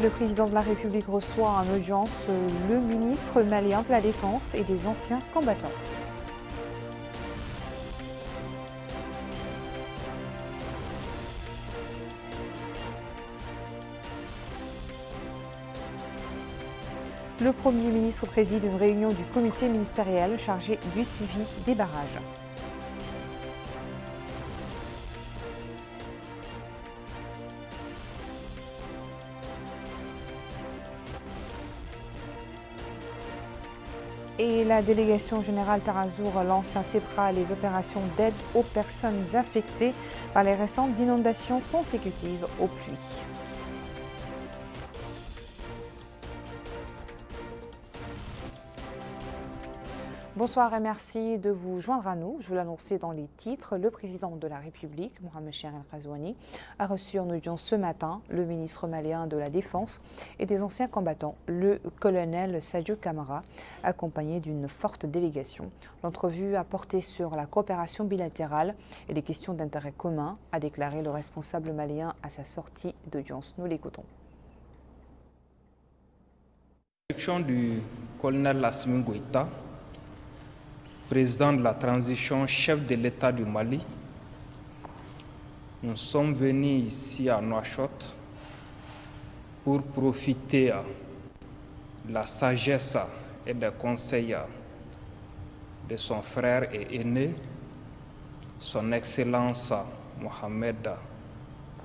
Le président de la République reçoit en audience le ministre malien de la Défense et des anciens combattants. Le Premier ministre préside une réunion du comité ministériel chargé du suivi des barrages. Et la délégation générale Tarazour lance à CEPRA les opérations d'aide aux personnes affectées par les récentes inondations consécutives aux pluies. Bonsoir et merci de vous joindre à nous. Je vous l'annonçais dans les titres. Le président de la République, Mohamed Chérif El Ghazouani, a reçu en audience ce matin le ministre malien de la Défense et des anciens combattants, le colonel Sadio Camara, accompagné d'une forte délégation. L'entrevue a porté sur la coopération bilatérale et les questions d'intérêt commun, a déclaré le responsable malien à sa sortie d'audience. Nous l'écoutons. L'élection du colonel Assimi Goïta, président de la transition, chef de l'État du Mali, nous sommes venus ici à Nouakchott pour profiter de la sagesse et des conseils de son frère et aîné, son Excellence Mohamed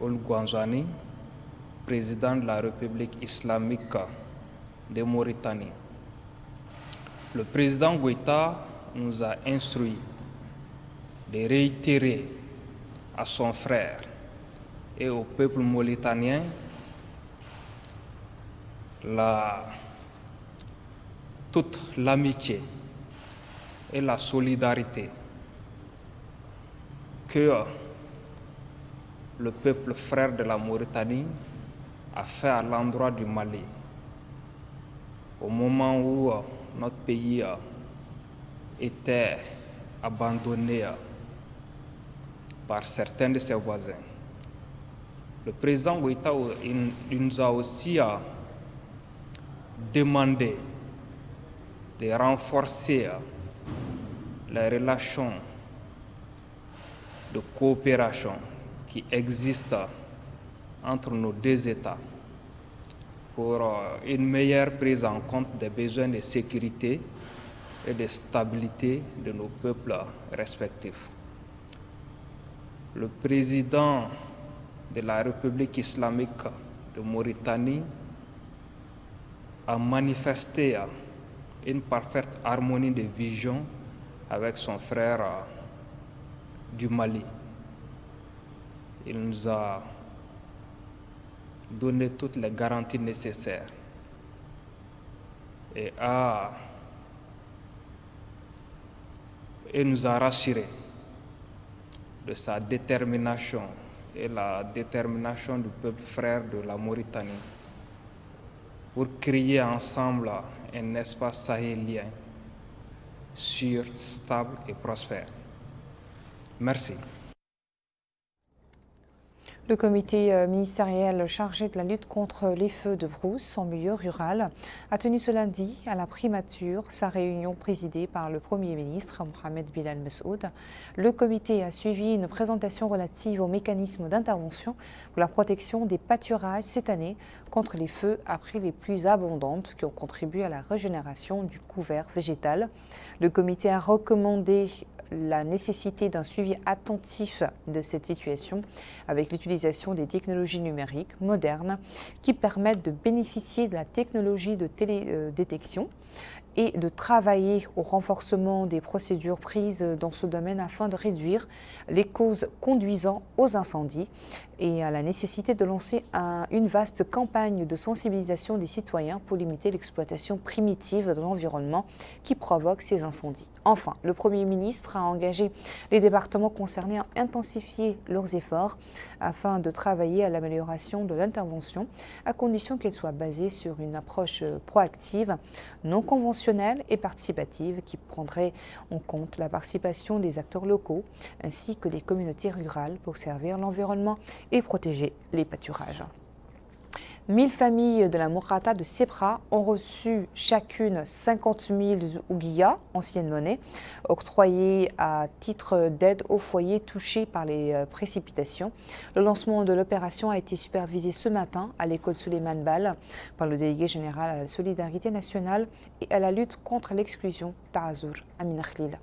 Ould Ghazouani, président de la République islamique de Mauritanie. Le président Goïta nous a instruit de réitérer à son frère et au peuple mauritanien toute l'amitié et la solidarité que le peuple frère de la Mauritanie a fait à l'endroit du Mali au moment où notre pays était abandonné par certains de ses voisins. Le président Goïta nous a aussi demandé de renforcer les relations de coopération qui existent entre nos deux États pour une meilleure prise en compte des besoins de sécurité et de stabilité de nos peuples respectifs. Le président de la République islamique de Mauritanie a manifesté une parfaite harmonie de vision avec son frère du Mali. Il nous a donné toutes les garanties nécessaires et nous a rassurés de sa détermination et la détermination du peuple frère de la Mauritanie pour créer ensemble un espace sahélien sûr, stable et prospère. Merci. Le comité ministériel chargé de la lutte contre les feux de brousse en milieu rural a tenu ce lundi à la primature sa réunion présidée par le Premier ministre Mohamed Bilal Messoud. Le comité a suivi une présentation relative aux mécanismes d'intervention pour la protection des pâturages cette année contre les feux après les pluies abondantes qui ont contribué à la régénération du couvert végétal. Le comité a recommandé la nécessité d'un suivi attentif de cette situation avec l'utilisation des technologies numériques modernes qui permettent de bénéficier de la technologie de télédétection et de travailler au renforcement des procédures prises dans ce domaine afin de réduire les causes conduisant aux incendies et à la nécessité de lancer une vaste campagne de sensibilisation des citoyens pour limiter l'exploitation primitive de l'environnement qui provoque ces incendies. Enfin, le Premier ministre a engagé les départements concernés à intensifier leurs efforts afin de travailler à l'amélioration de l'intervention, à condition qu'elle soit basée sur une approche proactive, non conventionnelle et participative qui prendrait en compte la participation des acteurs locaux ainsi que des communautés rurales pour servir l'environnement et protéger les pâturages. 1000 familles de la Mourata de Sebra ont reçu chacune 50 000 ouguiyas, ancienne monnaie, octroyées à titre d'aide aux foyers touchés par les précipitations. Le lancement de l'opération a été supervisé ce matin à l'école Souleymane Bal par le délégué général à la solidarité nationale et à la lutte contre l'exclusion, Ta'azour Amina Khlila.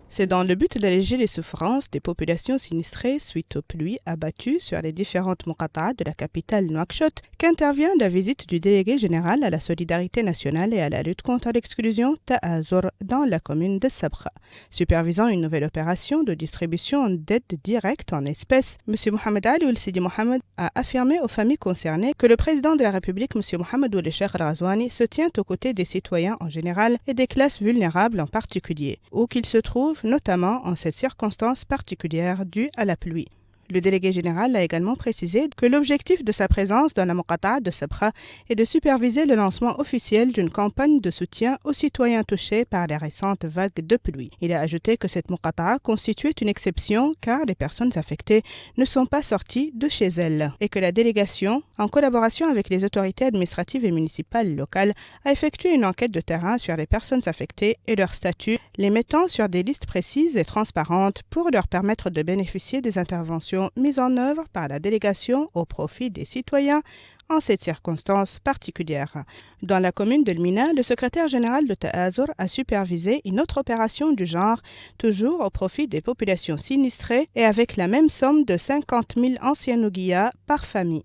C'est dans le but d'alléger les souffrances des populations sinistrées suite aux pluies abattues sur les différentes Mourata de la capitale Nouakchott qu'intervient la visite du délégué général à la solidarité nationale et à la lutte contre l'exclusion Ta'azour dans la commune de Sabra. Supervisant une nouvelle opération de distribution d'aide directe en espèces, M. Mohamed Ali Ould Sidi Mohamed a affirmé aux familles concernées que le président de la République, M. Mohamed Ould Cheikh Al-Ghazouani, se tient aux côtés des citoyens en général et des classes vulnérables en particulier, où qu'ils se trouvent, notamment en cette circonstance particulière due à la pluie. Le délégué général a également précisé que l'objectif de sa présence dans la Mourata de Sabra est de superviser le lancement officiel d'une campagne de soutien aux citoyens touchés par les récentes vagues de pluie. Il a ajouté que cette Mourata constituait une exception car les personnes affectées ne sont pas sorties de chez elles et que la délégation, en collaboration avec les autorités administratives et municipales locales, a effectué une enquête de terrain sur les personnes affectées et leur statut, les mettant sur des listes précises et transparentes pour leur permettre de bénéficier des interventions mises en œuvre par la délégation au profit des citoyens en cette circonstance particulière. Dans la commune de Mina, le secrétaire général de Ta'azour a supervisé une autre opération du genre, toujours au profit des populations sinistrées et avec la même somme de 50 000 anciens ouguiyas par famille.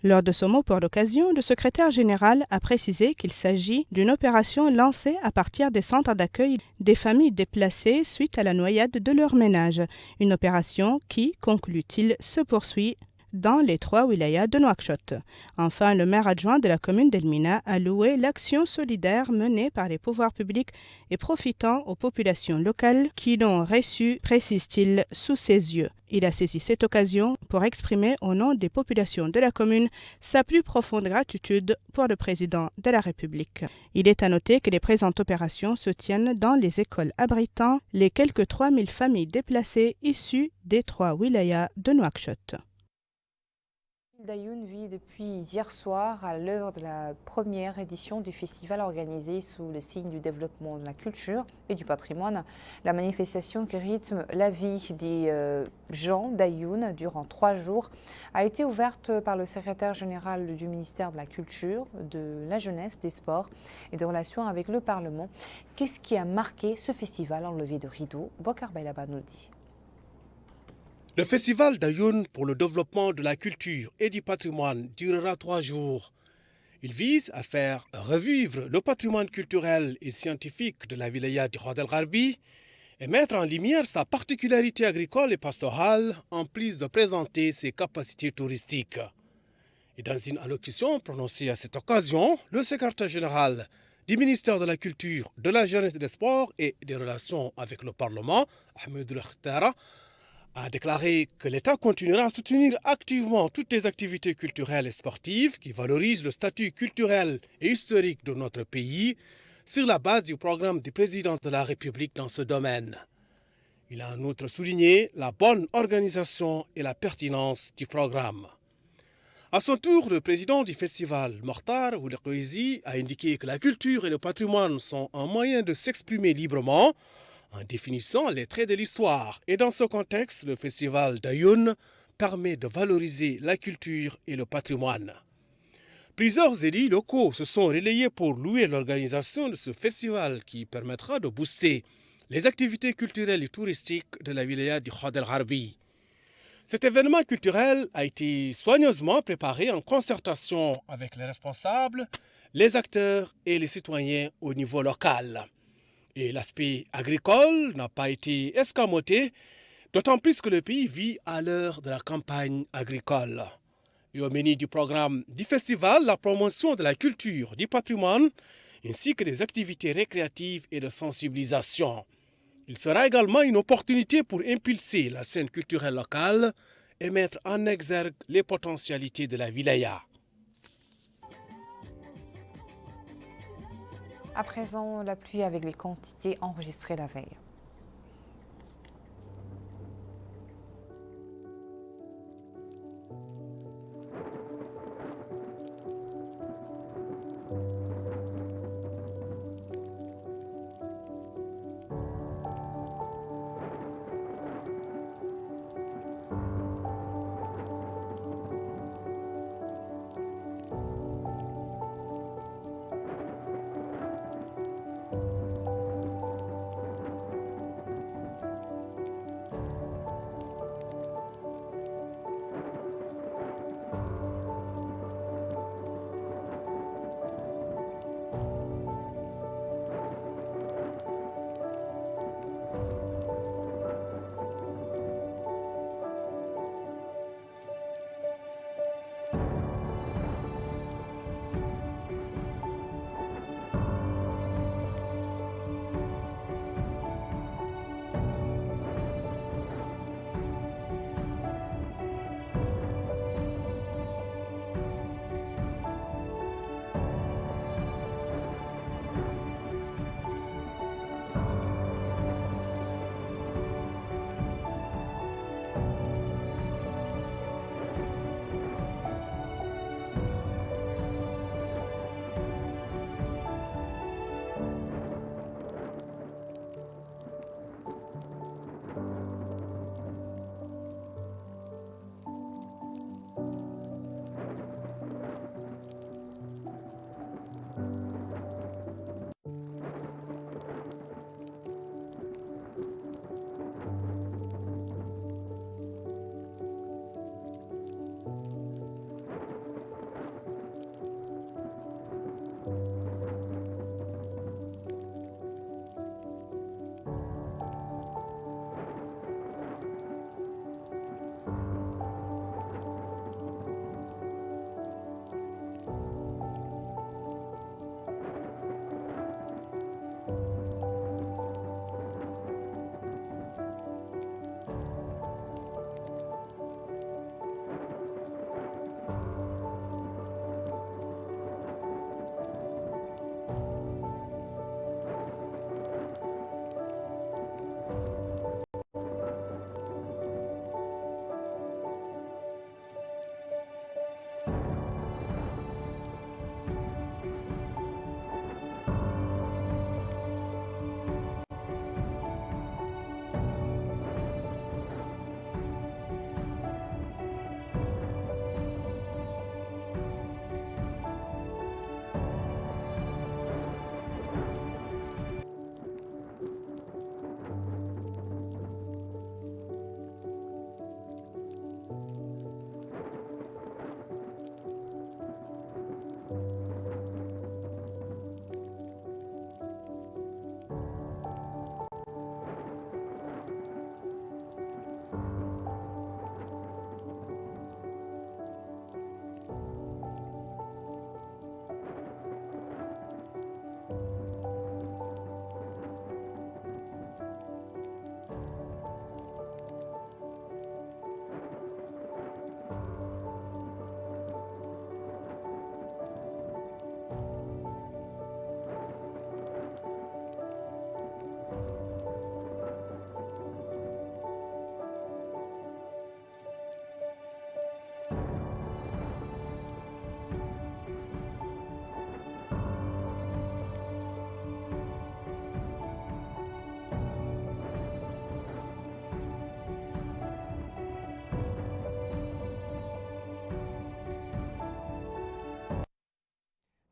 Lors de son mot pour l'occasion, le secrétaire général a précisé qu'il s'agit d'une opération lancée à partir des centres d'accueil des familles déplacées suite à la noyade de leur ménage. Une opération qui, conclut-il, se poursuit dans les 3 wilayas de Nouakchott. Enfin, le maire adjoint de la commune d'Elmina a loué l'action solidaire menée par les pouvoirs publics et profitant aux populations locales qui l'ont reçue, précise-t-il, sous ses yeux. Il a saisi cette occasion pour exprimer au nom des populations de la commune sa plus profonde gratitude pour le président de la République. Il est à noter que les présentes opérations se tiennent dans les écoles abritant les quelques 3000 familles déplacées issues des 3 wilayas de Nouakchott. Dayoun vit depuis hier soir à l'heure de la première édition du festival organisé sous le signe du développement de la culture et du patrimoine. La manifestation qui rythme la vie des gens d'Ayoun durant 3 jours a été ouverte par le secrétaire général du ministère de la Culture, de la Jeunesse, des Sports et des Relations avec le Parlement. Qu'est-ce qui a marqué ce festival en levée de rideau? Bokar Baylaba nous le dit. Le festival d'Ayoun pour le développement de la culture et du patrimoine durera 3 jours. Il vise à faire revivre le patrimoine culturel et scientifique de la wilaya du Wad El Gharbi et mettre en lumière sa particularité agricole et pastorale en plus de présenter ses capacités touristiques. Et dans une allocution prononcée à cette occasion, le secrétaire général du ministère de la Culture, de la Jeunesse et des Sports et des Relations avec le Parlement, Ahmed Khtara, a déclaré que l'État continuera à soutenir activement toutes les activités culturelles et sportives qui valorisent le statut culturel et historique de notre pays sur la base du programme du président de la République dans ce domaine. Il a en outre souligné la bonne organisation et la pertinence du programme. À son tour, le président du festival, Mokhtar Ould Ghouizi, a indiqué que la culture et le patrimoine sont un moyen de s'exprimer librement en définissant les traits de l'histoire. Et dans ce contexte, le festival d'Ayoun permet de valoriser la culture et le patrimoine. Plusieurs élus locaux se sont relayés pour louer l'organisation de ce festival qui permettra de booster les activités culturelles et touristiques de la wilaya du Wad El Gharbi. Cet événement culturel a été soigneusement préparé en concertation avec les responsables, les acteurs et les citoyens au niveau local. Et l'aspect agricole n'a pas été escamoté, d'autant plus que le pays vit à l'heure de la campagne agricole. Et au menu du programme du festival, la promotion de la culture, du patrimoine, ainsi que des activités récréatives et de sensibilisation. Il sera également une opportunité pour impulser la scène culturelle locale et mettre en exergue les potentialités de la wilaya. À présent, la pluie avec les quantités enregistrées la veille.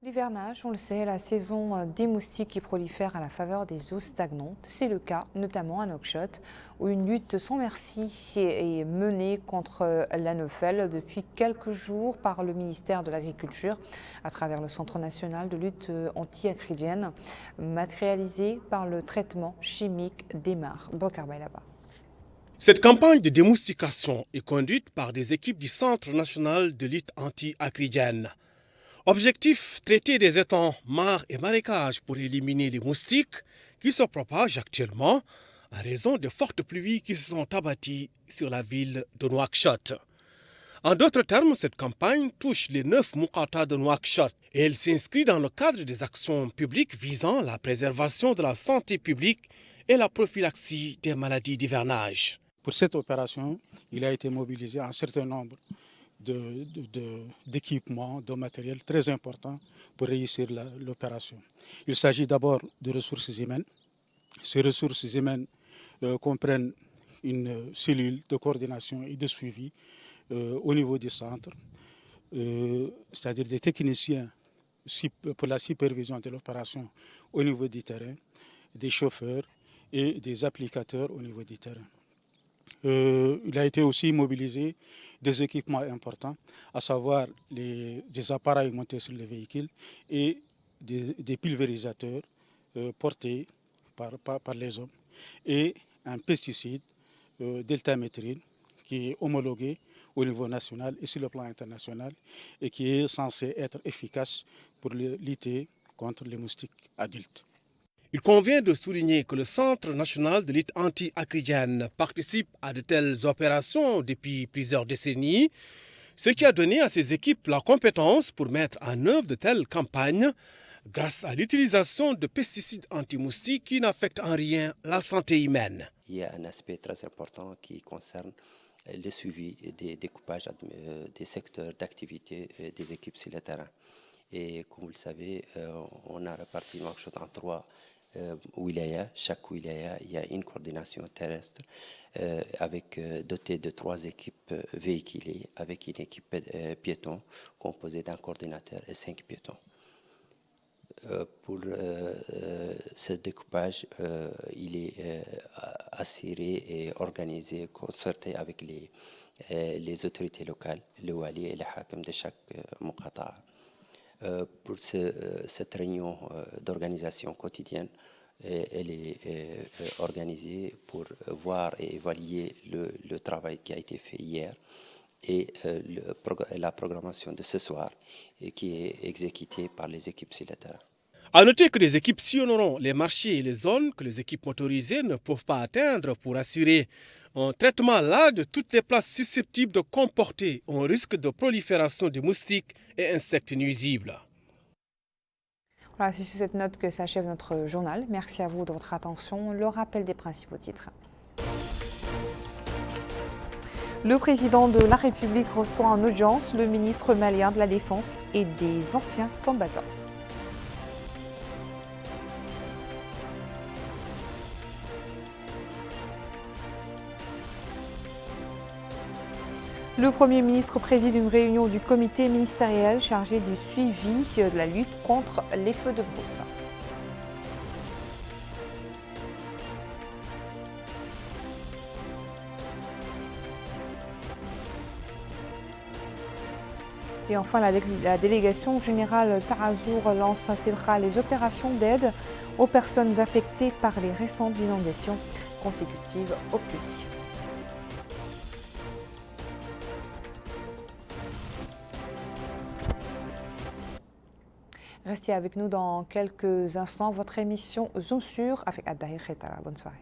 L'hivernage, on le sait, est la saison des moustiques qui prolifèrent à la faveur des eaux stagnantes. C'est le cas notamment à Nouakchott, où une lutte sans merci est menée contre l'anophèle depuis quelques jours par le ministère de l'Agriculture à travers le Centre national de lutte anti-acridienne, matérialisé par le traitement chimique des mares. Bokar Baylaba. Cette campagne de démoustication est conduite par des équipes du Centre national de lutte anti-acridienne. Objectif, traiter des étangs, mares et marécages pour éliminer les moustiques qui se propagent actuellement en raison de fortes pluies qui se sont abattues sur la ville de Nouakchott. En d'autres termes, cette campagne touche les 9 Mouqata de Nouakchott et elle s'inscrit dans le cadre des actions publiques visant la préservation de la santé publique et la prophylaxie des maladies d'hivernage. Pour cette opération, il a été mobilisé un certain nombre d'équipements, de matériel très important pour réussir l'opération. Il s'agit d'abord de ressources humaines. Ces ressources humaines comprennent une cellule de coordination et de suivi au niveau du centre, c'est-à-dire des techniciens pour la supervision de l'opération au niveau du terrain, des chauffeurs et des applicateurs au niveau du terrain. Il a été aussi mobilisé des équipements importants, à savoir des appareils montés sur les véhicules et des pulvérisateurs portés par les hommes et un pesticide, deltamétrine, qui est homologué au niveau national et sur le plan international et qui est censé être efficace pour lutter contre les moustiques adultes. Il convient de souligner que le Centre national de lutte anti-acridienne participe à de telles opérations depuis plusieurs décennies, ce qui a donné à ces équipes la compétence pour mettre en œuvre de telles campagnes grâce à l'utilisation de pesticides anti-moustiques qui n'affectent en rien la santé humaine. Il y a un aspect très important qui concerne le suivi des découpages des secteurs d'activité des équipes sur le terrain. Et comme vous le savez, on a réparti Nouakchott en 3 wilaya. Chaque wilaya, il y a une coordination terrestre dotée de 3 équipes véhiculées avec une équipe piéton composée d'un coordinateur et 5 piétons. Pour ce découpage, il est assuré et organisé, concerté avec les autorités locales, le wali et le hakim de chaque Mouqata. Pour cette réunion d'organisation quotidienne, elle est organisée pour voir et évaluer le travail qui a été fait hier et la programmation de ce soir qui est exécutée par les équipes sur le terrain. A noter que les équipes sillonneront les marchés et les zones que les équipes motorisées ne peuvent pas atteindre pour assurer un traitement large de toutes les places susceptibles de comporter un risque de prolifération de moustiques et insectes nuisibles. Voilà, c'est sur cette note que s'achève notre journal. Merci à vous de votre attention. Le rappel des principaux titres. Le président de la République reçoit en audience le ministre malien de la Défense et des anciens combattants. Le Premier ministre préside une réunion du comité ministériel chargé du suivi de la lutte contre les feux de brousse. Et enfin, la délégation générale Tarazour lance à ses bras les opérations d'aide aux personnes affectées par les récentes inondations consécutives aux pluies. Restez avec nous dans quelques instants. Votre émission Zoom sur avec Addahi Khetara. Bonne soirée.